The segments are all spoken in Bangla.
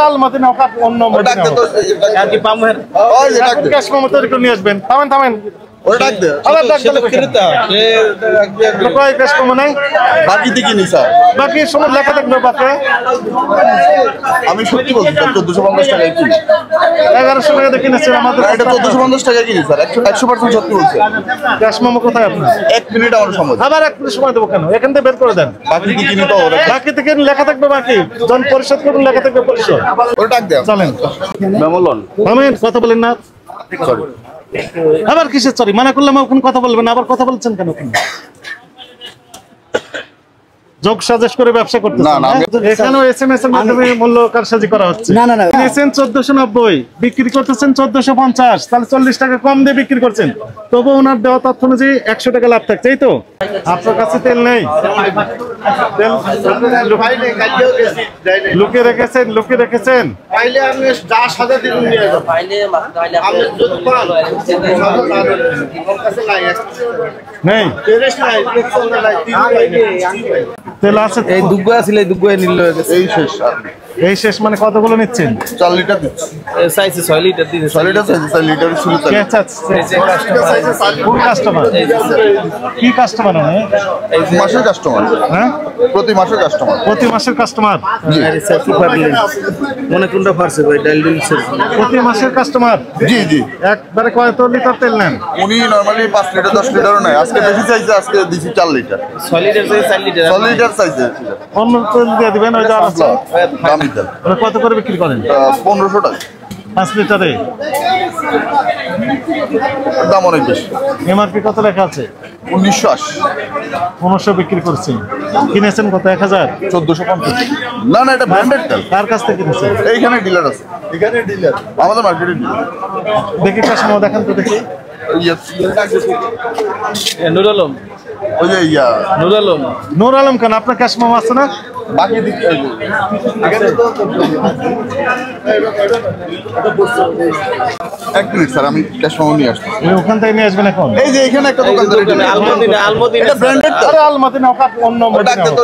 আলমাতি নাও কাপ অন্য আর কি পামের ওই যে ডাক ক্যাশ মেমো তৈরি করে নিয়ে আসবেন থামেন ওরে ডাক দে আবার ডাক দে ক্রেতা সে কয় ক্যাশ মেমো নাই বাকি দিকে নি স্যার বাকি সময় লেখা থাকবে বাকি আমি সত্যি বলছি 1450 টাকা কিনি 1100 টাকা দিয়ে কিনেছেন আমাদের এটা 1450 টাকা কিনি স্যার 100% সত্যি বলছি ক্যাশ মেমো কোথায় আপনার 1 মিনিট আমার সময় আবার 1 মিনিট সময় দেব কেন এখান থেকে বের করে দেন বাকি দিকে কিনি তো বাকি থেকে লেখা থাকবে বাকি জন পরিশোধ করুন লেখা থাকবে পরিশোধ ওরে ডাক দাও চলেন মেমো লোন থামেন কথা বলেন না সরি আবার কিসের সরি মানা করলাম কোন কথা বলবেন আবার কথা বলছেন কেন যোগ সাজেশ করে ব্যবসা করতেছেন না না এখানেও এসএমএস এর মাধ্যমে মূল্য কারসাজি করা হচ্ছে না না কিনেছেন 1490 বিক্রি করতেছেন 1450 তাহলে 40 টাকা কম দিয়ে বিক্রি করছেন তবু ওনার দেওয়া তথ্য অনুযায়ী 100 টাকা লাভ থাকছে এই তো আপনার কাছে তেল নেই তেল লুকিয়ে রেখেছেন ফাইলে আপনি যা সাজা দিবেন নিয়ে যাবেন ফাইলে আপনি যদি পান আমার কাছে নাই তেরেশ নাই তেল আছে এই দুগ্গো আছিল এই দুগ্গো নিল এই শেষ মানে কতগুলো নিচ্ছেন 4 লিটার দিচ্ছি সাইজে 6 লিটার দিতে 6 লিটার সাইজে 4 লিটার ছিল তো কে চাচ্ছে কোন কাস্টমার কি কাস্টমার মানে এই মাসের কাস্টমার হ্যাঁ প্রতি মাসের কাস্টমার আরে স্যার সুপার ডিল মনে কোনটা ফারছে ভাই ডাল ডিল প্রতি মাসের কাস্টমার জি একবারে কত লিটার তেল নেন উনি নরমালি 5 লিটার 10 লিটারও নাই আজকে বেশি চাইছে আজকে দিছি 4 লিটার 6 লিটার সাইজে 4 লিটার 6 লিটার সাইজে অন্য তেল দিয়ে দিবেন ওই যা আছে দামি তেল কত করে বিক্রি করেন 1500 টাকা 5 লিটারে দাম অনেক বেশি এমআরপি কত লেখা আছে 1980 বিক্রি করছেন কিনেছেন কত 1000 1450 না এটা ব্র্যান্ডেড তেল কার কাছ থেকে কিনেছেন এইখানে ডিলার আছে আমাদের মার্কেটে ডিলার দেখি কাস্টমার দেখেন তো দেখি নূর আলম ওই যে নূর আলম কেন আপনার ক্যাশ মেমো আছে না বাকি দিকে এক মিনিট স্যার আমি ক্যাশ মেমো নিয়ে আসছি ওখান থেকে নিয়ে আসবেন এখন এই যে এখানে একটা দোকান আলমদিনা এটা ব্র্যান্ডেড আরে আলমদিনা কাপ অন্য ডাক দে তো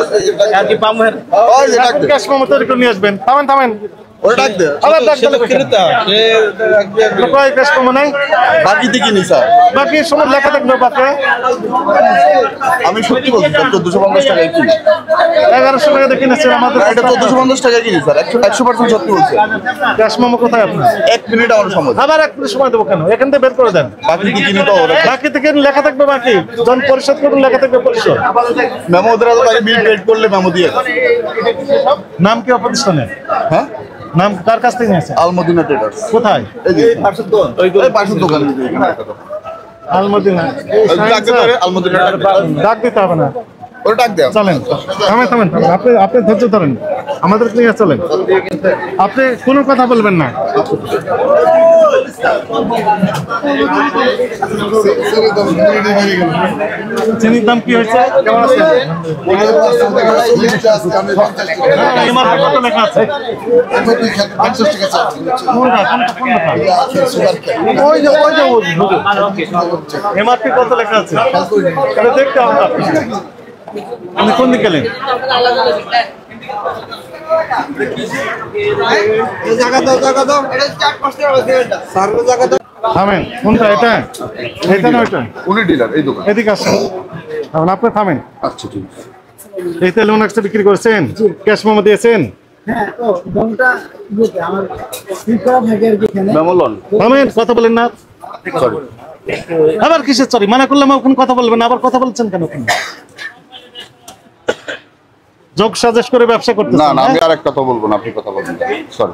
আর কি পামের ওই যে ডাক দে ক্যাশ মেমো তৈরি করে নিয়ে আসবেন থামেন ওরে ডাক দে আবার ডাক দে ক্রেতা সে কয় ক্যাশ মেমো নাই বাকি দিকে নি স্যার বাকি সময় লেখা থাকবে বাকি আমি সত্যি বলছি 1450 টাকা কিনি 1100 টাকা দিয়ে কিনেছেন আমাদের এটা 1450 টাকা কিনি স্যার 100% সত্যি বলছি ক্যাশ মেমো কোথায় আপনার 1 মিনিট আমার সময় আবার 1 মিনিট সময় দেব কেন এখান থেকে বের করে দেন বাকি দিকে কিনি তো বাকি থেকে লেখা থাকবে বাকি জন পরিশোধ করুন লেখা থাকবে পরিশোধ মেমো দ্বারা বিল পেড করলে মেমো দিয়ে নাম কি প্রতিষ্ঠানের হ্যাঁ নাম কার কাছ থেকে নিয়েছে আলমদিনা ট্রেডার্স কোথায় এই যে পাশের দোকান আলমদিনা ডাক দিতে হবে না ওরে ডাক দাও চলেন থামেন আপনি ধৈর্য ধরেন আমাদের নিয়ে চলেন আপনি কোনো কথা বলবেন না চিনির দাম কি হয়েছে কেমন আছে কত লেখা আছে এমআরপি কত লেখা আছে দেখতে হবে আপনি কোন দিকে গেলেন থামেন কোনটা এটা না ওইটা উনি ডিলার এই দোকান এদিকে আসুন এখন আপনি থামেন আচ্ছা ঠিক আছে এই তেল উনি একটা বিক্রি করেছেন ক্যাশ মেমো দিয়েছেন হ্যাঁ তো দমটা দিতে আমার ঠিক করা থাকে আর কি এখানে মেমো লোন থামেন কথা বলেন না সরি আবার কিসের সরি মানা করলাম কোন কথা বলবেন আবার কথা বলছেন কেন যোগ সাজেশ করে ব্যবসা করতেছেন না না আমি আরেক কথা বলবো না আপনি কথা বলবেন সরি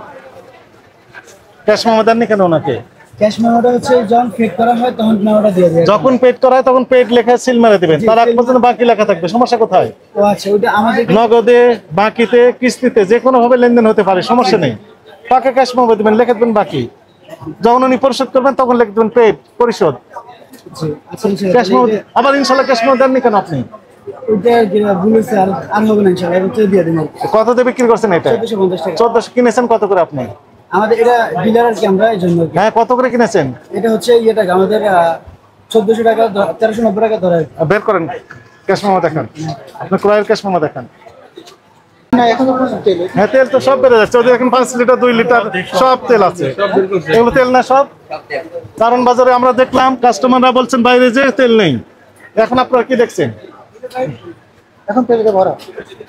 ক্যাশ মেমো দেননি কেন ওনাকে ক্যাশ মেমোটা হচ্ছে যখন পেড করা হয় তখন মেমোটা দিয়ে দেয় যখন পেড করা হয় তখন পেড লেখা সিল মেরে দিবেন তার আগ পর্যন্ত বাকি লেখা থাকবে সমস্যা কোথায় ও আচ্ছা ওটা আমাদের নগদে বাকিতে কিস্তিতে যে কোনো ভাবে লেনদেন হতে পারে সমস্যা নেই টাকা ক্যাশ মেমো দিবেন লিখে দিবেন বাকি যখন উনি পরিশোধ করবেন তখন লিখে দিবেন পেড পরিশোধ ক্যাশ মেমো আবার ইনশাআল্লাহ ক্যাশ মেমো দেননি কেন আপনি ওটা যেটা বলেছে আর হবে না ইনশাআল্লাহ এটা দিয়ে দেব কত দিয়ে বিক্রি করছেন এটা 1450 টাকা 1400 কিনেছেন কত করে আপনি আমাদের এটা ডিলার আর কি আমরা এই জন্য হ্যাঁ কত করে কিনেছেন এটা হচ্ছে এটা আমাদের 1400 টাকা 1390 টাকা ধরে বের করেন ক্যাশ মেমো দেখান আপনি ক্রয়ের ক্যাশ মেমো দেখান হ্যাঁ তেল তো সব বেড়ে যাচ্ছে, ওদের এখন 5 লিটার 2 লিটার সব তেল আছে। এগুলো তেল না সব? কারণ বাজারে আমরা দেখলাম কাস্টমাররা বলছেন বাইরে যে তেল নেই, এখন আপনারা কি দেখছেন? এখন তেলে ভরা।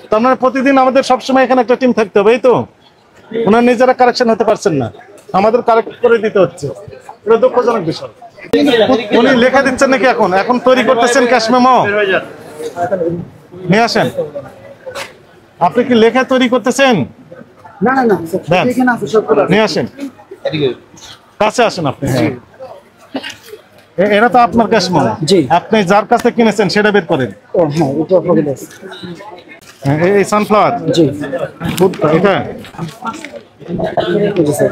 তার মানে প্রতিদিন আমাদের সবসময় এখানে একটা টিম থাকতে হবে, এই তো? ওনার নিজেরা কারেকশন হতে পারছেন না, আমাদের কারেক্ট করে দিতে হচ্ছে, এটা দুঃখজনক বিষয়। উনি লেখা দিচ্ছেন নাকি এখন? এখন তৈরি করতেছেন ক্যাশ মেমো? নিয়ে আসেন। আপনি কি লেখা তৈরি করতেছেন? না না না এখানে আছে সব। নিয়ে আসেন, কাছে আসেন আপনি। এটা তো আপনার ক্যাশ মেমো। জি। আপনি যার কাছে কিনেছেন সেটা বের করেন। ও হ্যাঁ, এটা পকেটে আছে। এই সানফ্লাওয়ার। জি। এটা জি স্যার।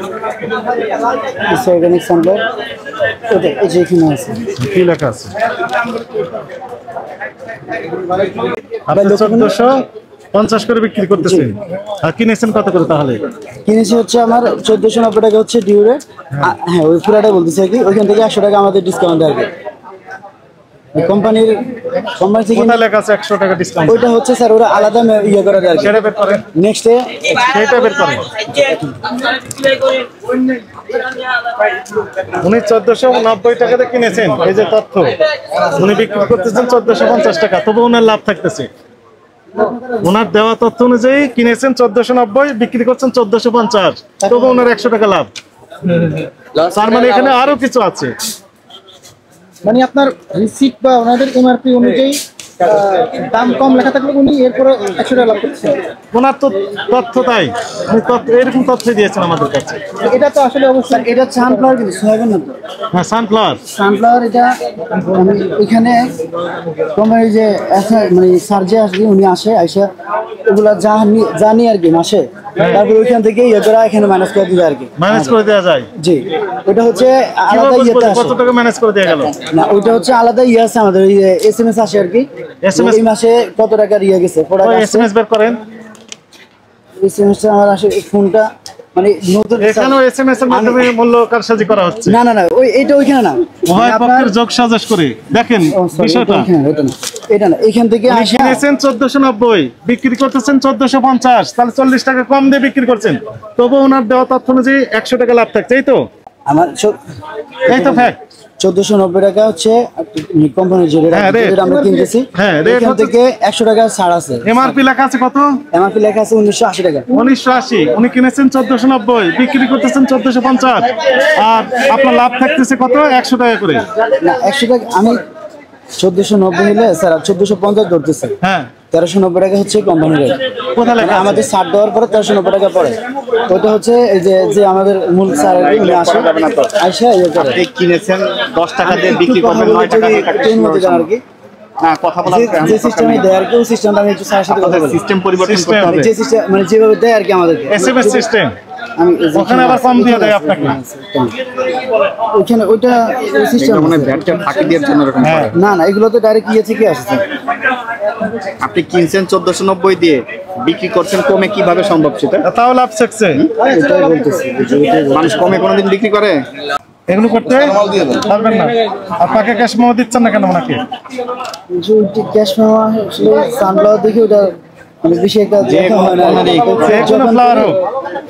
অর্গানিক সানফ্লাওয়ার, ওটা এই যে এখানে আছে। কি লেখা আছে? আপনি 1450 করে বিক্রি করতেছেন, আর কিনেছেন কত করে তাহলে? কিনেছি হচ্ছে আমার 1490 টাকা হচ্ছে ডিউ রেট। হ্যাঁ ওই পুরাটা বলতেছি আর কি, ওইখান থেকে 100 টাকা আমাদের ডিসকাউন্ট আর কি। কোম্পানি থেকে কোথায় লেখা আছে 100 টাকা ডিসকাউন্ট? ওইটা হচ্ছে স্যার ওরা আলাদা ইয়ে করে দেয় আর কি। সেটা বের করেন। নেক্সট সেটা বের করেন। উনি 1490 টাকাতে কিনেছেন, এই যে তথ্য, উনি বিক্রি করতেছেন 1450 টাকা, তবু ওনার লাভ থাকতেছে। ওনার দেওয়া তথ্য অনুযায়ী কিনেছেন 1490, বিক্রি করছেন 1450, তবু ওনার 100 টাকা লাভ। তার মানে এখানে আরো কিছু আছে। মানে আপনার রিসিট বা ওনাদের এমআরপি অনুযায়ী দাম কম লেখা থাকলে উনি এরপরে 100 টাকা লাভ করছেন। ওনার তো তথ্য তাই, উনি এরকম তথ্য দিয়েছেন আমাদের কাছে। এটা তো আসলে অবশ্যই এটা সানফ্লাওয়ার কিন্তু সোয়াবিন না তো। হ্যাঁ সানফ্লাওয়ার। সানফ্লাওয়ার এটা মানে এখানে তোমার যে মানে স্যার যে আসবে উনি আসে আইসা এগুলা জানি আর কি মাসে, তারপর ওইখান থেকে ইয়েরা এখানে ম্যানেজ করে দিয়ে আর কি। ম্যানেজ করে দেওয়া যায়? জি। ওটা হচ্ছে আলাদা ইয়েতে আসে। কত টাকা ম্যানেজ করে দেওয়া গেল? না ওইটা হচ্ছে আলাদা ইয়ে আছে আমাদের, ওই এসএমএস আসে আর কি। এসএমএস এই মাসে কত টাকা ইয়ে গেছে প্রোডাক্ট আছে। এসএমএস বের করেন। এসএমএস আমার আসে ফোনটা মানে নতুন এখানেও এসএমএস এর মাধ্যমে মূল্য কারসাজি করা হচ্ছে। না না না ওই এটা ওইখানে না, উভয় পক্ষের যোগ সাজশ করে দেখেন বিষয়টা। এটা না, এটা না, এখান থেকে আসে কিনেছেন 1490, বিক্রি করতেছেন 1450, তাহলে 40 টাকা কম দিয়ে বিক্রি করছেন, তবু ওনার দেওয়া তথ্য অনুযায়ী 100 টাকা লাভ থাকছে, এই তো? আমার এই তো ফ্যাক্ট। 1490 টাকা হচ্ছে কোম্পানির যে রেট আমরা কিনতেছি, এখান থেকে 100 টাকা ছাড় আছে। এমআরপি লেখা আছে কত? এমআরপি লেখা আছে 1980 টাকা। 1980, উনি কিনেছেন 1490, বিক্রি করতেছেন 1450, আর আপনার লাভ থাকতেছে কত? 100 টাকা করে। না 100 টাকা আমি 1490 নিলে স্যার 1450 ধরতেছে। হ্যাঁ 1390 টাকা হচ্ছে কোম্পানির রেট। কোথায় লেখা? আমাদের ছাড় দেওয়ার পরে 1390 টাকা পড়ে। ওটা হচ্ছে এই যে আমাদের মূল স্যার উনি আসে আইসা ইয়ে করে। আপনি কিনেছেন 10 টাকা দিয়ে বিক্রি করবেন 9 টাকা দিয়ে আর কি। হ্যাঁ কথা বলা যে সিস্টেমে দেয় আর কি, ওই সিস্টেমটা আমি একটু স্যারের সাথে কথা বলি। সিস্টেম পরিবর্তন করতে হবে। যে সিস্টেম মানে যেভাবে দেয় আর কি আমাদেরকে এসএমএস সিস্টেম, আমি ওখানে আবার কম দিয়ে দেয় আপনাকে। ওইখানে ওইটা সিস্টেম মানে ব্যাটটা ফাঁকি দেওয়ার জন্য এরকম করে। না না এগুলো তো ডাইরেক্ট ইয়ে থেকে আসছে। আপনি কিনছেন 1490 দিয়ে, বিক্রি করছেন কমে, কিভাবে সম্ভব সেটা? তাও লাভ থাকছে। এটাই বলতেছি। মানুষ কমে কোনোদিন বিক্রি করে? এগুলো করতে পারবেন না। আপনাকে ক্যাশ মেমো দিচ্ছেন না কেন ওনাকে? ক্যাশ মেমো আসলে সানফ্লাওয়ার দেখে ওটা মানে বেশি একটা দেখা হয় না।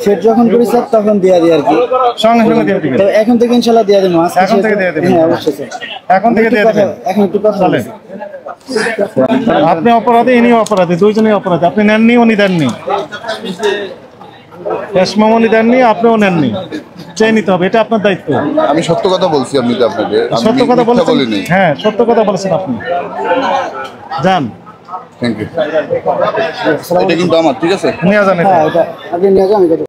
সেট যখন করি স্যার তখন দেয়া দিই আর কি, সঙ্গে সঙ্গে দিয়ে দিবেন। তো এখন থেকে ইনশাআল্লাহ দেয়া দেবো। এখন থেকে দিয়ে দিবেন? হ্যাঁ অবশ্যই স্যার, এখন থেকে দিয়ে দিবেন। এখন একটু কথা বলেন। আপনি অপরাধী, ইনিও অপরাধী, দুইজনেই অপরাধী। আপনি নেননি, উনি দেননি। ক্যাশ মেমো উনি দেননি, আপনিও নেননি, চেয়ে নিতে হবে, এটা আপনার দায়িত্ব। আমি সত্য কথা বলছি আপনাকে, সত্য কথা বলেছেন। হ্যাঁ সত্য কথা বলেছেন আপনি। যান। Thank you. এটা কিন্তু আমার, ঠিক আছে? নিয়ে যান। হ্যাঁ এটা আপনি নিয়ে যান।